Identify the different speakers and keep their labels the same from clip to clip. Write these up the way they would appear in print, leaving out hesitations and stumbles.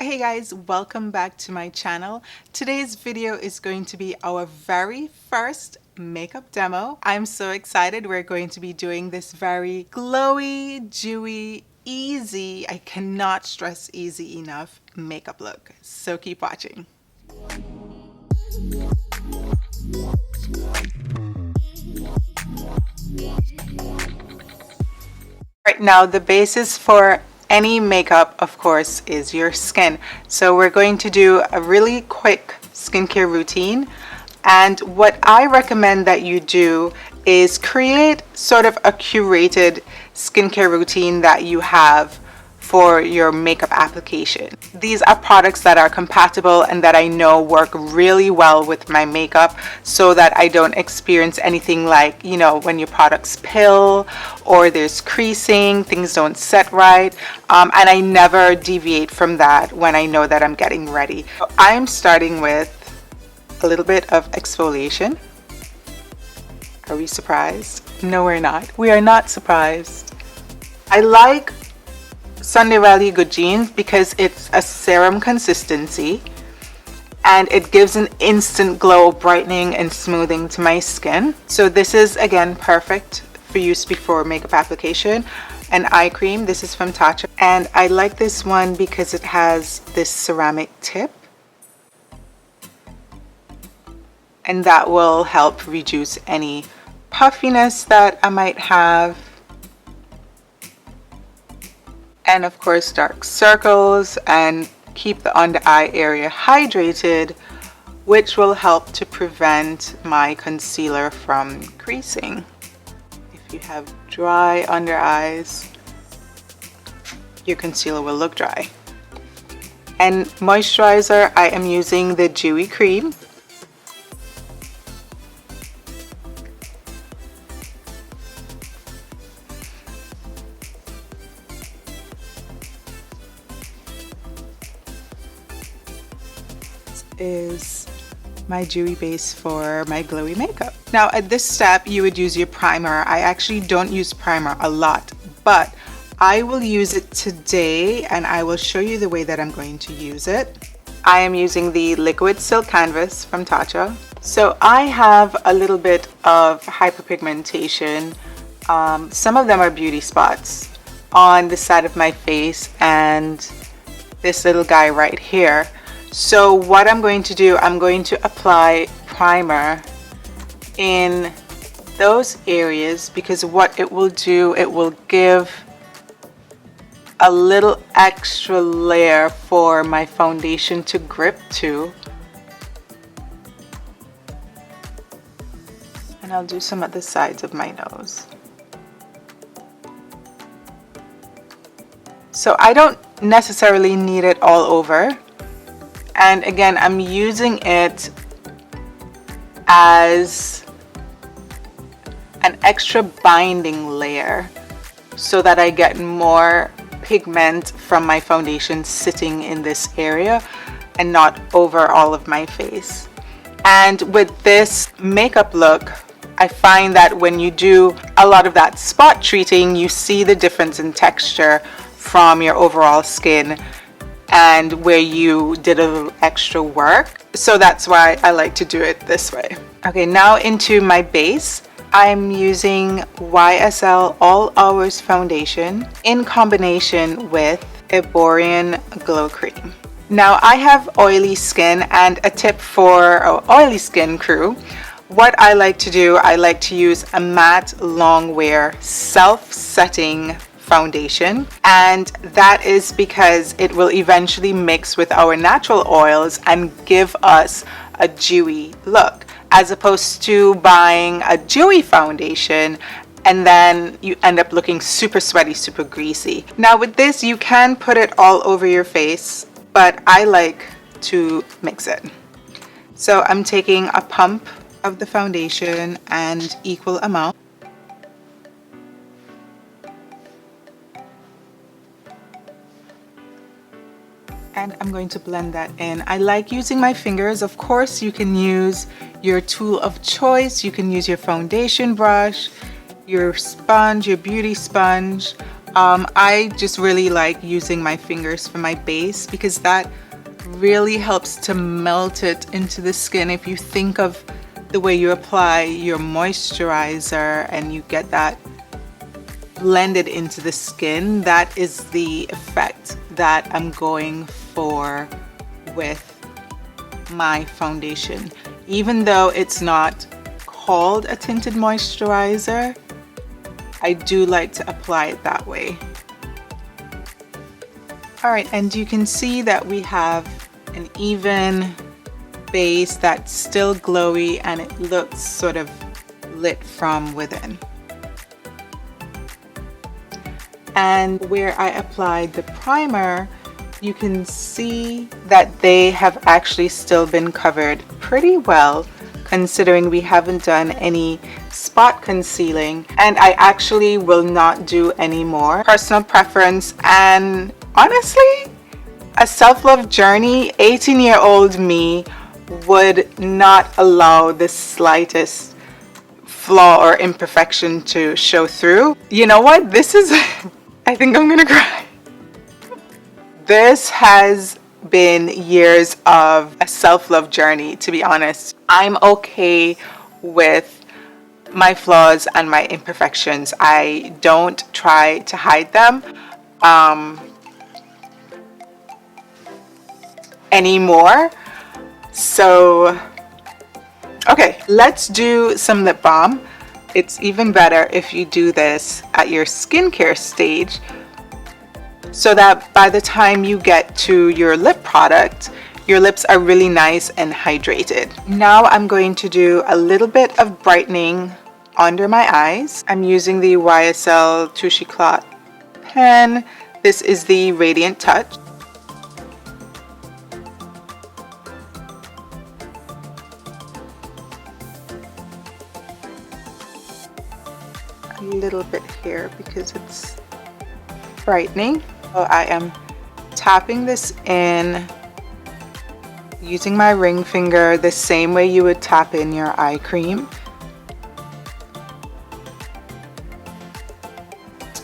Speaker 1: Hey guys, welcome back to my channel. Today's video is going to be our very first makeup demo. I'm so excited. We're going to be doing this very glowy, dewy, easy, I cannot stress easy enough, makeup look. So keep watching. Right now, the basis for any makeup, of course, is your skin. So we're going to do a really quick skincare routine. And what I recommend that you do is create sort of a curated skincare routine that you have for your makeup application. These are products that are compatible and that I know work really well with my makeup, so that I don't experience anything like, you know, when your products pill or there's creasing, things don't set right, and I never deviate from that when I know that I'm getting ready. So I'm starting with a little bit of exfoliation. Are we surprised? No, we're not. We are not surprised. I like Sunday Riley Good Genes because it's a serum consistency and it gives an instant glow, brightening and smoothing to my skin. So this is again perfect for use before makeup application. An eye cream, this is from Tatcha, and I like this one because it has this ceramic tip, and that will help reduce any puffiness that I might have. And of course dark circles, and keep the under eye area hydrated, which will help to prevent my concealer from creasing. If you have dry under eyes, your concealer will look dry. And moisturizer, I am using the Dewy Cream. Is my dewy base for my glowy makeup. Now at this step you would use your primer. I actually don't use primer a lot, but I will use it today and I will show you the way that I'm going to use it. I am using the liquid silk canvas from Tatcha. So I have a little bit of hyperpigmentation. Some of them are beauty spots on the side of my face and this little guy right here. So what I'm going to do, I'm going to apply primer in those areas, because what it will do, it will give a little extra layer for my foundation to grip to. And I'll do some at the sides of my nose. So I don't necessarily need it all over. And again, I'm using it as an extra binding layer so that I get more pigment from my foundation sitting in this area and not over all of my face. And with this makeup look, I find that when you do a lot of that spot treating, you see the difference in texture from your overall skin and where you did a little extra work. So that's why I like to do it this way. Okay, now into my base. I'm using YSL All Hours Foundation in combination with a Borean Glow Cream. Now I have oily skin, and a tip for oily skin crew, what I like to do, I like to use a matte long wear self-setting foundation, and that is because it will eventually mix with our natural oils and give us a dewy look, as opposed to buying a dewy foundation and then you end up looking super sweaty, super greasy. Now with this, you can put it all over your face, but I like to mix it. So I'm taking a pump of the foundation and equal amount. And I'm going to blend that in. I like using my fingers. Of course, you can use your tool of choice. You can use your foundation brush, your sponge, your beauty sponge, I just really like using my fingers for my base because that really helps to melt it into the skin. If you think of the way you apply your moisturizer and you get that blended into the skin, that is the effect that I'm going for with my foundation. Even though it's not called a tinted moisturizer, I do like to apply it that way. Alright, and you can see that we have an even base that's still glowy and it looks sort of lit from within. And where I applied the primer, you can see that they have actually still been covered pretty well, considering we haven't done any spot concealing, and I actually will not do any more. Personal preference, and honestly, a self-love journey, 18-year-old me would not allow the slightest flaw or imperfection to show through. You know what? This is I think I'm gonna cry. This has been years of a self-love journey, to be honest. I'm okay with my flaws and my imperfections. I don't try to hide them anymore. So, okay, let's do some lip balm. It's even better if you do this at your skincare stage so that by the time you get to your lip product, your lips are really nice and hydrated. Now I'm going to do a little bit of brightening under my eyes. I'm using the YSL Touche Cloth pen. This is the Radiant Touch. A little bit here because it's brightening. So I am tapping this in using my ring finger the same way you would tap in your eye cream.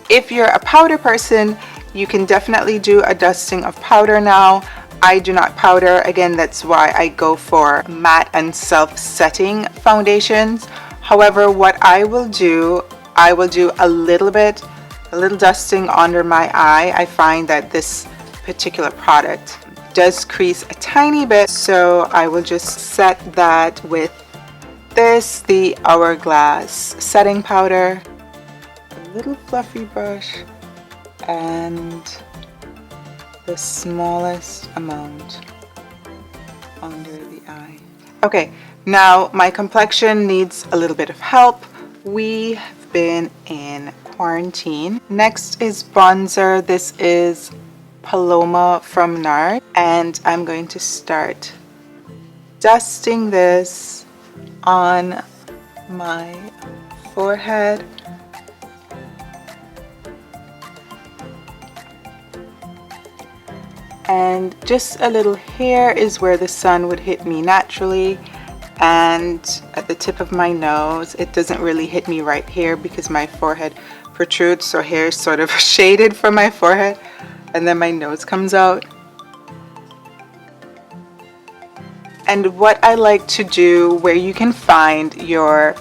Speaker 1: If you're a powder person, you can definitely do a dusting of powder now. I do not powder. Again, that's why I go for matte and self-setting foundations. However, what I will do a little dusting under my eye. I find that this particular product does crease a tiny bit, so I will just set that with this, the Hourglass setting powder, a little fluffy brush, and the smallest amount under the eye. Okay, now my complexion needs a little bit of help. We have been in quarantine. Next is bronzer. This is Paloma from NARS, and I'm going to start dusting this on my forehead. And just a little here is where the sun would hit me naturally, and at the tip of my nose. It doesn't really hit me right here because my forehead protrudes, so hair is sort of shaded from my forehead, and then my nose comes out. And what I like to do, where you can find your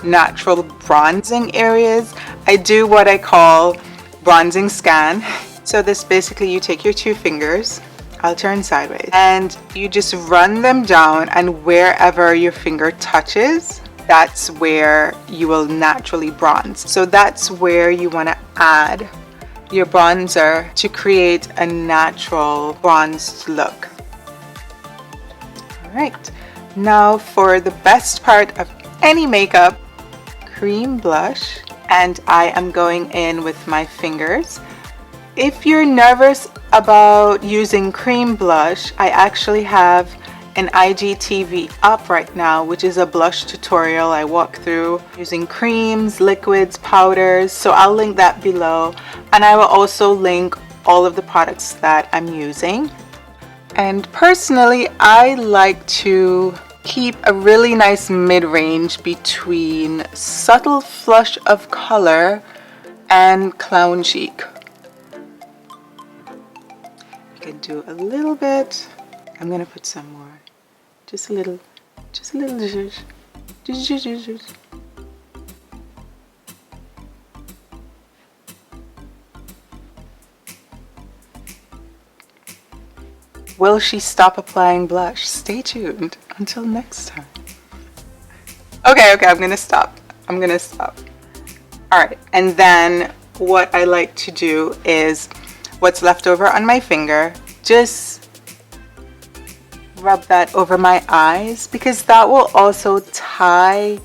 Speaker 1: natural bronzing areas, I do what I call bronzing scan. So this basically, you take your two fingers, I'll turn sideways, and you just run them down, and wherever your finger touches, that's where you will naturally bronze. So that's where you want to add your bronzer to create a natural bronzed look. Alright, now for the best part of any makeup, cream blush, and I am going in with my fingers. If you're nervous about using cream blush, I actually have an IGTV up right now, which is a blush tutorial I walk through using creams, liquids, powders, so I'll link that below, and I will also link all of the products that I'm using. And personally, I like to keep a really nice mid-range between subtle flush of color and clown chic. You can do a little bit. I'm gonna put some more. Just a little. Just a little. Just. Will she stop applying blush? Stay tuned until next time. Okay, I'm gonna stop. All right, and then what I like to do is what's left over on my finger, just rub that over my eyes, because that will also tie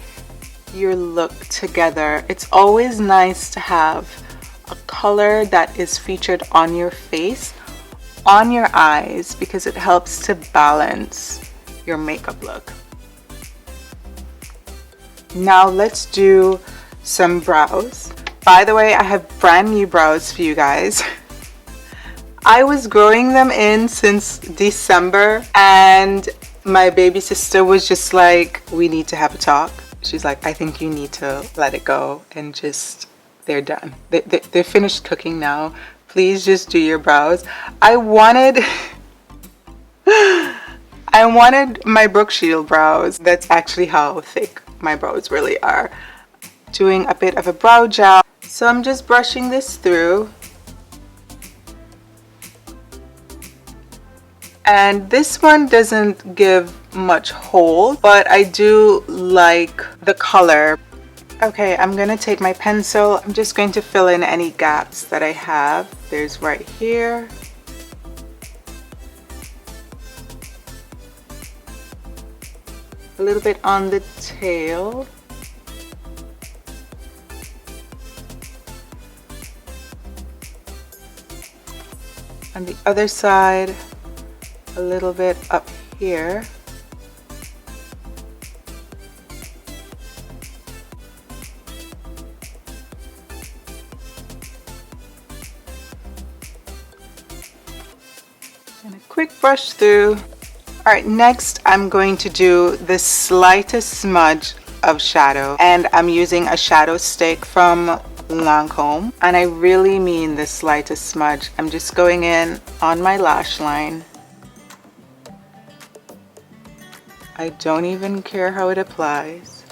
Speaker 1: your look together. It's always nice to have a color that is featured on your face, on your eyes, because it helps to balance your makeup look. Now let's do some brows. By the way, I have brand new brows for you guys. I was growing them in since December, and my baby sister was just like, we need to have a talk. She's like, I think you need to let it go and just, they're done. They're finished cooking now. Please just do your brows. I wanted my Brook Shield brows. That's actually how thick my brows really are. Doing a bit of a brow gel. So I'm just brushing this through. And this one doesn't give much hold, but I do like the color. Okay, I'm gonna take my pencil. I'm just going to fill in any gaps that I have. There's right here. A little bit on the tail. On the other side, a little bit up here. And a quick brush through. All right, next I'm going to do the slightest smudge of shadow, and I'm using a shadow stick from Lancome, and I really mean the slightest smudge. I'm just going in on my lash line. I don't even care how it applies.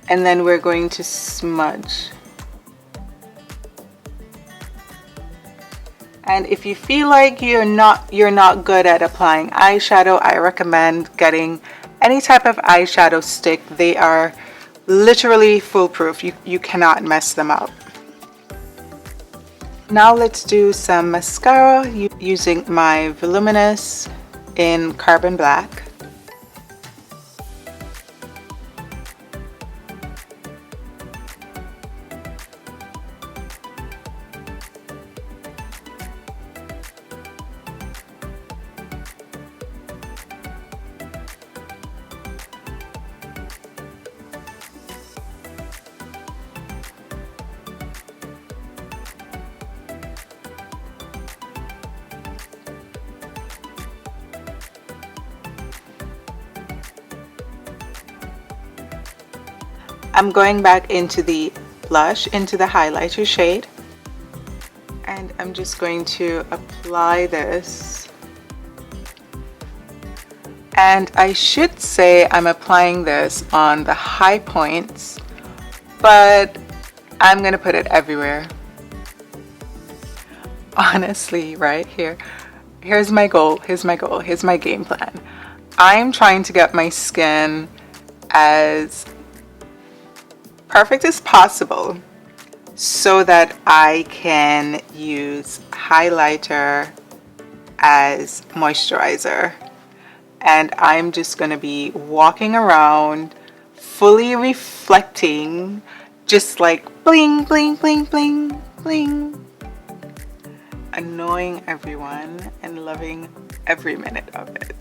Speaker 1: And then we're going to smudge. And if you feel like you're not good at applying eyeshadow, I recommend getting any type of eyeshadow stick. They are literally foolproof. You cannot mess them up. Now let's do some mascara using my Voluminous in Carbon Black. I'm going back into the blush, into the highlighter shade, and I'm just going to apply this. And I should say I'm applying this on the high points, but I'm gonna put it everywhere. Honestly, right here, here's my goal, here's my game plan. I'm trying to get my skin as perfect as possible so that I can use highlighter as moisturizer. And I'm just going to be walking around fully reflecting, just like bling, bling, bling, bling, bling, annoying everyone and loving every minute of it.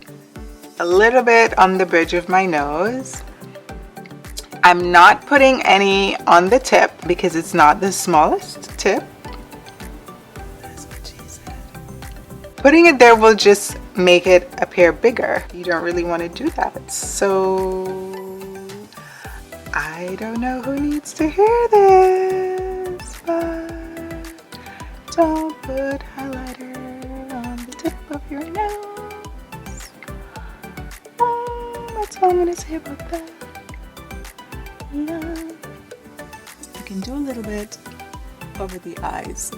Speaker 1: A little bit on the bridge of my nose. I'm not putting any on the tip because it's not the smallest tip. That's what she said. Putting it there will just make it appear bigger. You don't really want to do that. So I don't know who needs to hear this. but don't put highlighter on the tip of your nose. That's all I'm gonna say about that. Yeah. You can do a little bit over the eyes.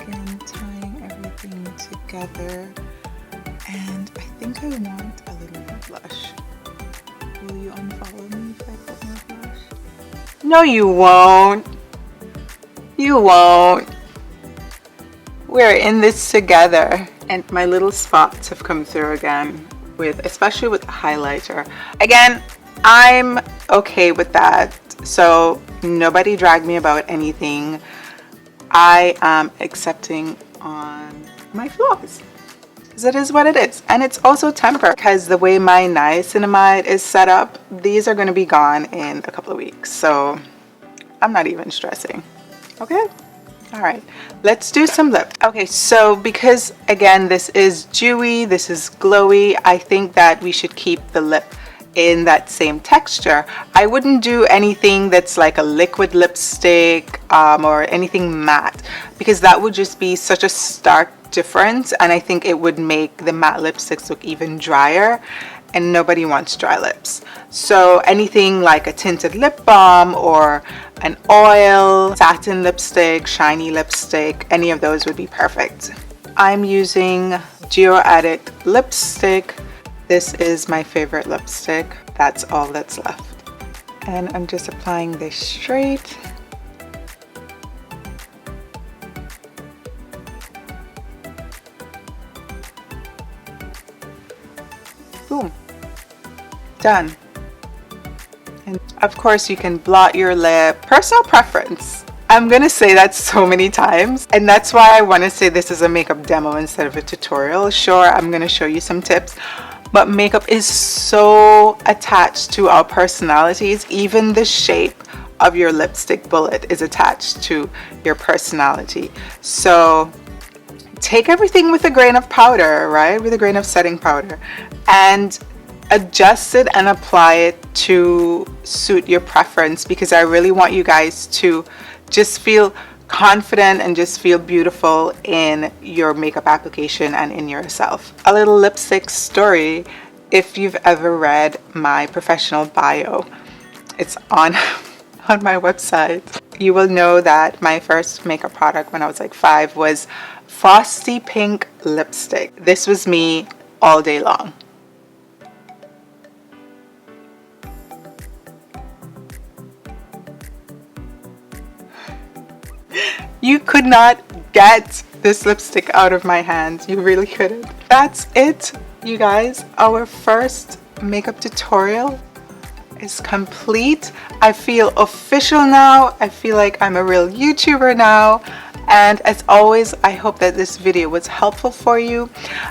Speaker 1: Again, tying everything together. And I think I want a little more blush. Will you unfollow me if I put more blush? No, you won't. You won't. We're in this together. And my little spots have come through again, especially with the highlighter. Again, I'm okay with that. So nobody drag me about anything. I am accepting on my flaws. It is what it is, and it's also temporary because the way my niacinamide is set up, these are going to be gone in a couple of weeks, so I'm not even stressing. Okay, all right, let's do some lip. Okay, so because again this is dewy, this is glowy, I think that we should keep the lip in that same texture. I wouldn't do anything that's like a liquid lipstick or anything matte, because that would just be such a stark difference, and I think it would make the matte lipsticks look even drier, and nobody wants dry lips. So anything like a tinted lip balm or an oil, satin lipstick, shiny lipstick, any of those would be perfect. I'm using Geo Addict lipstick. This is my favorite lipstick. That's all that's left. And I'm just applying this straight. Boom. Done. And of course you can blot your lip. Personal preference. I'm gonna say that so many times, and that's why I want to say this is a makeup demo instead of a tutorial. Sure, I'm gonna show you some tips, but makeup is so attached to our personalities. Even the shape of your lipstick bullet is attached to your personality. So take everything with a grain of powder, right? With a grain of setting powder, and adjust it and apply it to suit your preference, because I really want you guys to just feel confident and just feel beautiful in your makeup application and in yourself. A little lipstick story: if you've ever read my professional bio, it's on my website, you will know that my first makeup product when I was like 5 was frosty pink lipstick. This was me all day long. You could not get this lipstick out of my hand. You really couldn't. That's it, you guys. Our first makeup tutorial is complete. I feel official now. I feel like I'm a real YouTuber now. And as always, I hope that this video was helpful for you.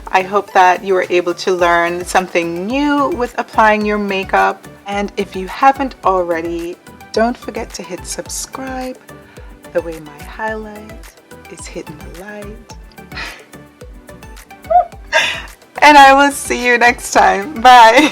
Speaker 1: I hope that you were able to learn something new with applying your makeup. And if you haven't already, don't forget to hit subscribe, the way my highlight is hitting the light. And I will see you next time. Bye.